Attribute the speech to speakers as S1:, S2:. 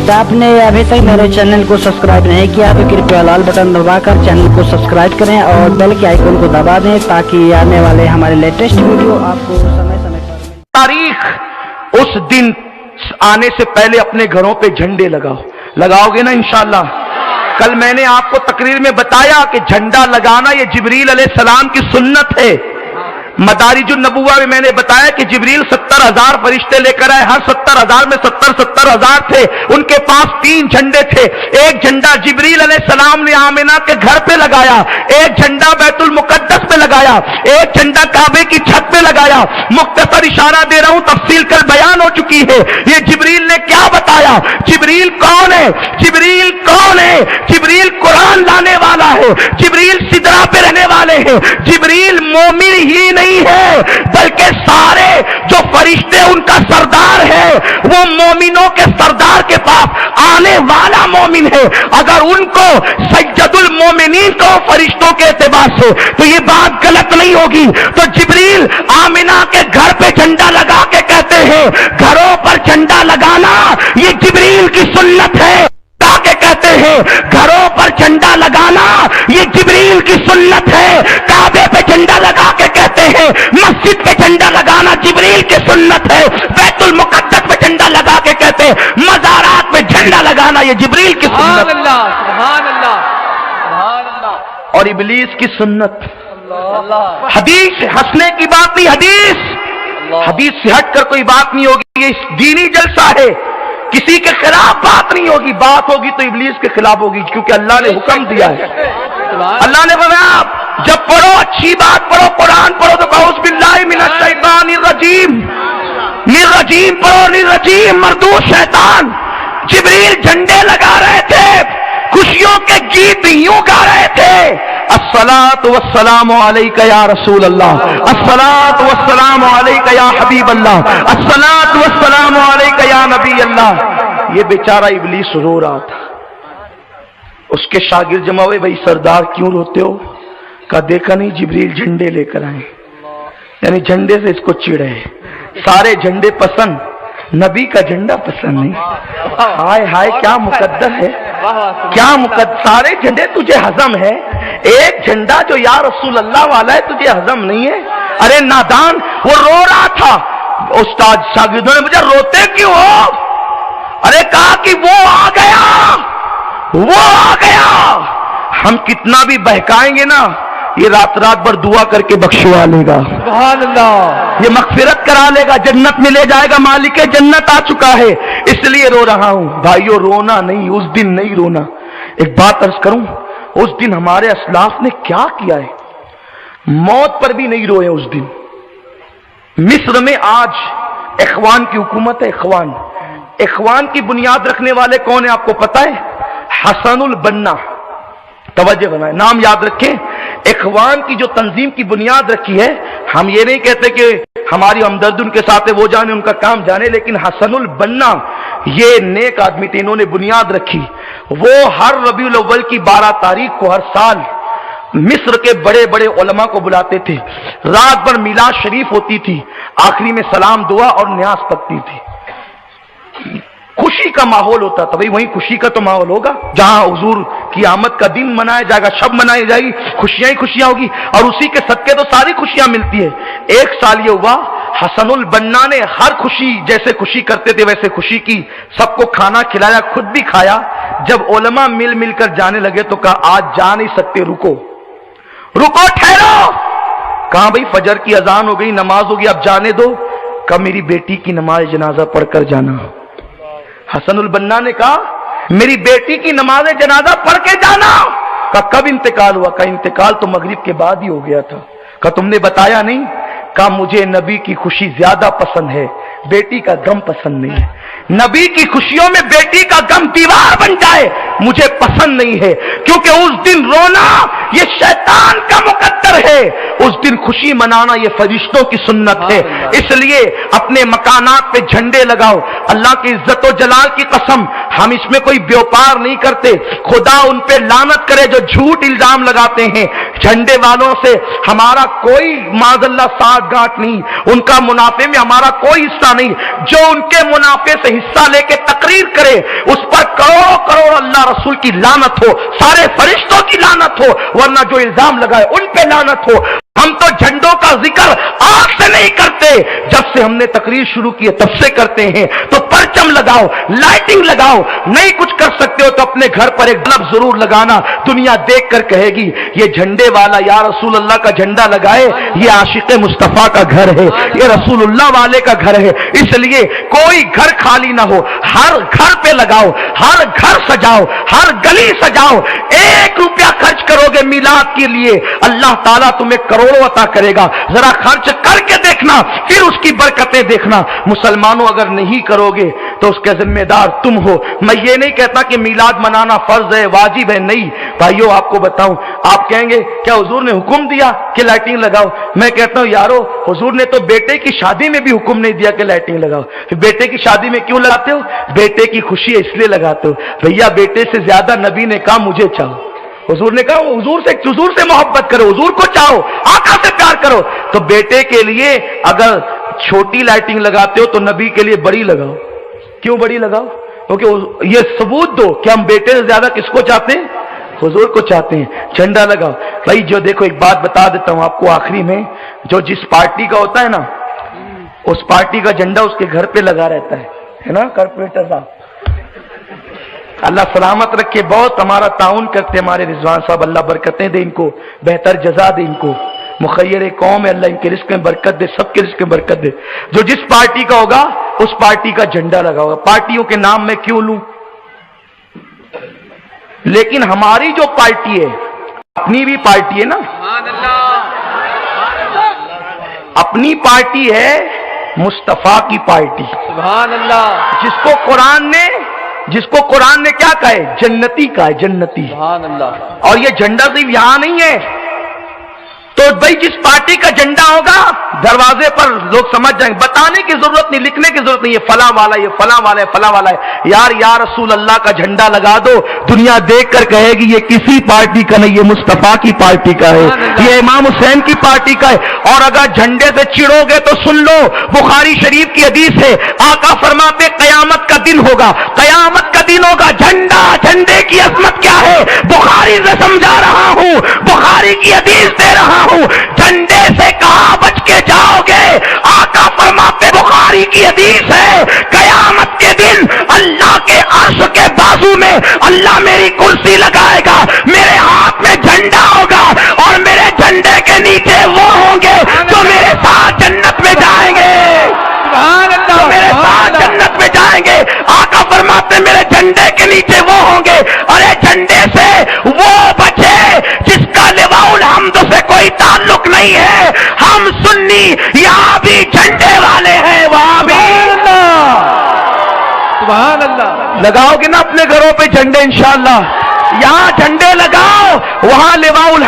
S1: तो आपने अभी तक मेरे चैनल को सब्सक्राइब नहीं किया तो कृपया लाल बटन दबाकर चैनल को सब्सक्राइब करें और बेल के आइकन को दबा दें ताकि आने वाले हमारे लेटेस्ट वीडियो आपको समय समय पर मिले।
S2: तारीख उस दिन आने से पहले अपने घरों पे झंडे लगाओगे ना इंशाअल्लाह। कल मैंने आपको तकरीर में बताया कि झंडा लगाना ये जिब्रील अलैहिस्सलाम की सुन्नत है। मदारिजुन नबुव्वा में मैंने बताया कि जिब्रील 70,000 फरिश्ते लेकर आए, हर 70,000 में 70,000 थे। उनके पास 3 झंडे थे। एक झंडा जिब्रील अलैहिस्सलाम ने आमिना के घर पे लगाया, एक झंडा बैतुल मुकद्दस पे लगाया, एक झंडा काबे की छत पे लगाया। मुख्तसर इशारा दे रहा हूं, तफसील कल बयान हो चुकी है। ये जिब्रील ने क्या बताया? जिब्रील कौन है? जिब्रील कौन है? जिब्रील कुरान लाने वाला है, जिब्रील सिदरा पे रहने वाले हैं। जिब्रील मोमिन ही नहीं है बल्कि सारे जो फरिश्ते उनका सरदार है, वो मोमिनों के सरदार के पास आने वाला मोमिन है। अगर उनको सज्जदुल मोमिनीन को फरिश्तों के एतबार से तो ये बात गलत नहीं होगी। तो जिब्रील आमिना के घर पे झंडा लगा के कहते हैं घरों पर झंडा लगाना ये जिब्रील की सुन्नत है। के कहते हैं घरों पर झंडा लगाना ये जिब्रील की सुन्नत है। काबे पे झंडा लगा के कहते हैं मस्जिद पे झंडा लगाना जिब्रील की सुन्नत है। बैतुल मुकद्दस पे झंडा लगा के कहते हैं मज़ारात पे झंडा लगाना ये जिब्रील की सुन्नत है।
S3: सुभान अल्लाह, सुभान अल्लाह।
S2: और इब्लीस की सुन्नत। हदीस हंसने की बात नहीं, हदीस से हटकर कोई बात नहीं होगी। ये दीनी जलसा है, किसी के खिलाफ बात नहीं होगी। बात होगी तो इब्लीस के खिलाफ होगी, क्योंकि अल्लाह ने हुक्म दिया है। अल्लाह ने बताया जब पढ़ो अच्छी बात पढ़ो, कुरान पढ़ो तो औज़ु बिल्लाहि मिनश शैतानिर रजीम, निर्रजीम पढ़ो, निर्रजीम मरदूद शैतान। जिब्रील झंडे लगा रहे थे, खुशियों के गीत यूं गा रहे थे अस्सलातु वस्सलामु अलैका या रसूल अल्लाह, अस्सलातु वस्सलामु अलैका या हबीब अल्लाह, अस्सलातु वस्सलामु अलैका या नबी अल्लाह। ये बेचारा इब्लीस रो रहा था। उसके शागिर्द जमा हुए, भाई सरदार क्यों रोते हो? कहा देखा नहीं जिब्रील झंडे लेकर आए, यानी झंडे से इसको चिढ़ है। सारे झंडे पसंद, नबी का झंडा पसंद नहीं। हाय हाय क्या मुकद्दर है, क्या मुकद्दर। सारे झंडे तुझे हजम है, एक झंडा जो या रसूल अल्लाह वाला है तुझे हजम नहीं है। अरे नादान, वो रो रहा था। उस्ताद शागिर्दों ने मुझे रोते क्यों हो? अरे कहा कि वो आ गया, वो आ गया। हम कितना भी बहकाएंगे ना, ये रात रात भर दुआ करके बख्शवा लेगा।
S3: सुभान अल्लाह।
S2: ये मगफिरत करा लेगा, जन्नत में ले जाएगा। मालिक जन्नत आ चुका है, इसलिए रो रहा हूं। भाइयों रोना नहीं, उस दिन नहीं रोना। एक बात अर्ज करूं, उस दिन हमारे असलाफ ने क्या किया है, मौत पर भी नहीं रोए उस दिन। मिस्र में आज इखवान की हुकूमत है। इखवान की बुनियाद रखने वाले कौन है आपको पता है? हसनुल बन्ना। तवज्जो बनाए, नाम याद रखें। इखवान की जो तंजीम की बुनियाद रखी है, हम ये नहीं कहते कि हमारी हमदर्द उनके साथ है, वो जाने उनका काम जाने, लेकिन हसनुल बन्ना ये नेक आदमी थे, इन्होंने बुनियाद रखी। वो हर रबीउल अव्वल की 12 तारीख को हर साल मिस्र के बड़े बड़े उलमा को बुलाते थे। रात भर मिलाद शरीफ होती थी, आखिरी में सलाम दुआ और न्यास पकती थी। खुशी का माहौल होता था। भाई वही खुशी का तो माहौल होगा जहां हुजूर की आमद का दिन मनाया जाएगा, शब मनाई जाएगी, खुशियां ही खुशियां होगी, और उसी के सदके तो सारी खुशियां मिलती है। एक साल ये हुआ, हसनुल बन्ना ने हर खुशी जैसे खुशी करते थे वैसे खुशी की, सबको खाना खिलाया, खुद भी खाया। जब उलमा मिल मिलकर जाने लगे तो कहा आज जा नहीं सकते, रुको रुको, ठहरो। कहा भाई फजर की अजान हो गई, नमाज होगी, अब जाने दो। कहा मेरी बेटी की नमाज जनाजा पढ़कर जाना। हसनुल बन्ना ने कहा मेरी बेटी की नमाज जनाजा पढ़ के जाना। कहा कब इंतकाल हुआ? कहा इंतकाल तो मगरिब के बाद ही हो गया था। कहा तुमने बताया नहीं? कहा मुझे नबी की खुशी ज्यादा पसंद है, बेटी का गम पसंद नहीं है। नबी की खुशियों में बेटी का गम दीवार बन जाए मुझे पसंद नहीं है, क्योंकि उस दिन रोना ये शैतान का मुकद्दर है, उस दिन खुशी मनाना ये फरिश्तों की सुन्नत है। इसलिए अपने मकानात पे झंडे लगाओ। अल्लाह की इज्जत और जलाल की कसम, हम इसमें कोई व्यापार नहीं करते। खुदा उन पे लानत करे जो झूठ इल्जाम लगाते हैं। झंडे वालों से हमारा कोई माज़अल्लाह साथ गांठ नहीं, उनका मुनाफे में हमारा कोई हिस्सा नहीं। जो उनके मुनाफे से हिस्सा लेके तकरीर करे उस पर करोड़ों करोड़ अल्लाह रसूल की लानत हो, सारे फरिश्तों की लानत हो, वरना जो इल्जाम लगाए उन पे लानत हो। हम तो झंडों का जिक्र आग से नहीं करते, जब से हमने तकरीर शुरू की है तब से करते हैं। तो परचम लगाओ, लाइटिंग लगाओ, नहीं कुछ कर सकते हो तो अपने घर पर एक बल्ब जरूर लगाना, दुनिया देख कर कहेगी ये झंडे वाला या रसूल अल्लाह का झंडा लगाए, ये आशिक मुस्तफा का घर है, ये रसूलुल्लाह वाले का घर है। इसलिए कोई घर खाली ना हो, हर घर पे लगाओ, हर घर सजाओ, हर गली सजाओ। 1 रुपया खर्च करोगे मिलाद के लिए, अल्लाह ताला तुम्हें करोड़ों अता करेगा। जरा खर्च करके देखना, फिर उसकी बरकतें देखना। मुसलमानों अगर नहीं करोगे तो उसके जिम्मेदार तुम हो। मैं ये नहीं कहता कि मिलाद मनाना फर्ज है, वाजिब है, नहीं भाइयों। आपको बताऊं, आप कहेंगे क्या हुजूर ने हुक्म दिया कि लाइटिंग लगाओ? मैं कहता हूं यारो, हुजूर ने तो बेटे की शादी में भी हुक्म नहीं दिया कि लाइटिंग लगाओ। फिर बेटे की शादी में क्यों लगाते हो? बेटे की खुशी है इसलिए लगाते हो। भैया बेटे से ज्यादा नबी ने कहा मुझे चाहो, हुजूर ने कहा हुजूर से मोहब्बत करो, हुजूर को चाहो, आका से प्यार करो। तो बेटे के लिए अगर छोटी लाइटिंग लगाते हो तो नबी के लिए बड़ी लगाओ। क्यों बड़ी लगाओ? क्योंकि ये सबूत दो कि हम बेटे से ज्यादा किसको चाहते हैं? हुजूर को चाहते हैं। झंडा लगाओ भाई। जो देखो एक बात बता देता हूं आपको आखिरी में, जो जिस पार्टी का होता है ना, उस पार्टी का झंडा उसके घर पे लगा रहता है ना कारपोरेटर साहब। अल्लाह सलामत रखे, बहुत हमारा ताउन करते हमारे रिजवान साहब, अल्लाह बरकतें दे इनको, बेहतर जजा दे इनको, मुखैर कौम है, अल्लाह इनके रिस्क में बरकत दे, सबके रिस्क में बरकत दे। जो जिस पार्टी का होगा उस पार्टी का झंडा लगा होगा। पार्टियों के नाम में क्यों लूं? लेकिन हमारी जो पार्टी है, अपनी भी पार्टी है ना, अपनी पार्टी है मुस्तफा की पार्टी,
S3: सुभान अल्लाह,
S2: जिसको कुरान ने क्या कहा है? जन्नती कहा है, जन्नती।
S3: सुभान अल्लाह।
S2: और ये झंडा सिर्फ यहां नहीं है। तो भाई जिस पार्टी का झंडा होगा दरवाजे पर लोग समझ जाएंगे, बताने की जरूरत नहीं, लिखने की जरूरत नहीं, ये फला वाला, ये फला वाला है, फला वाला है। यार या रसूल अल्लाह का झंडा लगा दो, दुनिया देख कर कहेगी ये किसी पार्टी का नहीं, ये मुस्तफा की पार्टी का है, ये इमाम हुसैन की पार्टी का है। और अगर झंडे से चिढ़ोगे तो सुन लो, बुखारी शरीफ की हदीस है, आका फरमाते कयामत का दिन होगा, कयामत का दिन होगा, झंडा, झंडे की अजमत क्या है बुखारी से समझा रहा हूं, बुखारी की हदीस दे रहा हूं। झंडे से कहां बच के जाओगे? आका फरमाते, बुखारी की हदीस है, कयामत के दिन अल्लाह के अर्श के बाजू में अल्लाह मेरी कुर्सी लगाएगा, मेरे हाथ में झंडा होगा और मेरे झंडे के नीचे वो होंगे जो मेरे साथ जन्नत में जाएंगे, तो मेरे साथ जन्नत में जाएंगे। आका फरमाते मेरे झंडे के नीचे वो होंगे। अरे झंडे से वो बचे जिसका लिवाउल हम्द से कोई ताल्लुक नहीं है। हम सुन्नी यहाँ भी झंडे वाले हैं, वहां भी।
S3: सुभान अल्लाह।
S2: लगाओगे ना अपने घरों पे झंडे इंशाअल्लाह? यहाँ झंडे लगाओ, वहां लिवाउल